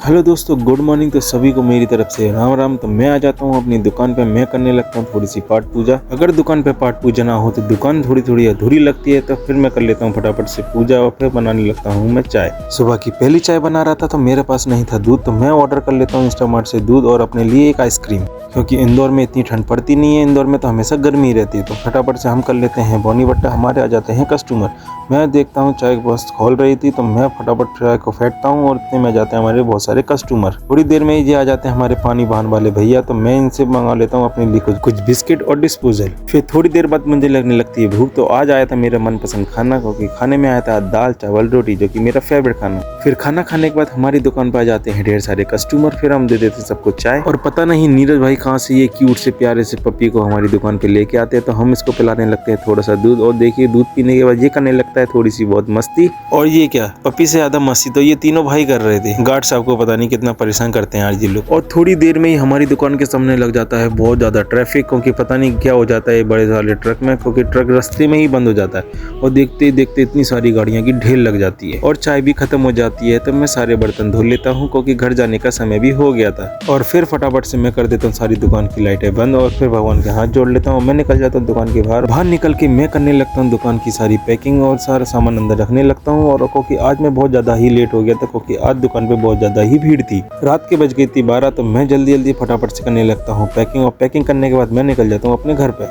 Hello दोस्तों, good morning. तो सभी को मेरी तरफ से राम राम। तो मैं आ जाता हूँ अपनी दुकान पे। मैं करने लगता हूँ थोड़ी सी पाठ पूजा। अगर दुकान पे पाठ पूजा ना हो तो दुकान थोड़ी थोड़ी अधूरी लगती है, तो फिर मैं कर लेता हूँ फटाफट से पूजा और फिर बनाने लगता हूँ मैं चाय। सुबह की पहली चाय बना रहा था तो मेरे पास नहीं था दूध, तो मैं ऑर्डर कर लेता हूँ इंस्टामार्ट से दूध और अपने लिए एक आइसक्रीम, क्योंकि इंदौर में इतनी ठंड पड़ती नहीं है। इंदौर में तो हमेशा गर्मी रहती है। तो फटाफट से हम कर लेते हैं बॉनी बट्टा। हमारे आ जाते हैं कस्टमर। मैं देखता हूँ चाय बस खोल रही थी, तो मैं फटाफट चाय को फेंटता हूँ और इतने में जाते हैं हमारे बहुत सारे कस्टमर। थोड़ी देर में ही ये आ जाते हैं हमारे पानी बहान वाले भैया, तो मैं इनसे मंगा लेता हूँ अपने लिए कुछ बिस्किट और डिस्पोजल। फिर थोड़ी देर बाद मुझे लगने लगती है भूख, तो आज आया था मेरा मनपसंद खाना, क्योंकि खाने में आया था दाल चावल रोटी, जो कि मेरा फेवरेट खाना। फिर खाना खाने के बाद हमारी दुकान पर आ जाते हैं ढेर सारे कस्टमर। फिर हम दे देते सबको चाय। और पता नहीं नीरज भाई कहाँ से ये क्यूट से प्यारे से पप्पी को हमारी दुकान पे लेके आते हैं, तो हम इसको पिलाने लगते हैं थोड़ा सा दूध। और देखिए दूध पीने के बाद ये करने लगता है थोड़ी सी बहुत मस्ती। और ये क्या, पप्पी से ज्यादा मस्ती तो ये तीनों भाई कर रहे थे। गार्ड साहब को पता नहीं कितना परेशान करते हैं आज ये लोग। और थोड़ी देर में ही हमारी दुकान के सामने लग जाता है बहुत ज्यादा ट्रैफिक, क्योंकि पता नहीं क्या हो जाता है बड़े सारे ट्रक में, क्योंकि ट्रक रास्ते में ही बंद हो जाता है। और देखते ही देखते इतनी सारी गाड़ियां की ढेर लग जाती है और चाय भी खत्म हो जाती है। तो मैं सारे बर्तन धो लेता हूँ, क्योंकि घर जाने का समय भी हो गया था। और फिर फटाफट से मैं कर देता हूँ सारी दुकान की लाइटें बंद और फिर भगवान के हाथ जोड़ लेता हूँ। मैं निकल जाता हूँ दुकान के बाहर निकल के मैं करने लगता हूँ दुकान की सारी पैकिंग और सारा सामान अंदर रखने लगता हूँ। और क्योंकि आज मैं बहुत ज्यादा ही लेट हो गया था, क्योंकि आज दुकान पे बहुत ज्यादा ही भीड़ थी। रात के बज गई थी 12, तो मैं जल्दी जल्दी फटाफट से करने लगता हूँ पैकिंग। और पैकिंग करने के बाद मैं निकल जाता हूँ अपने घर पे।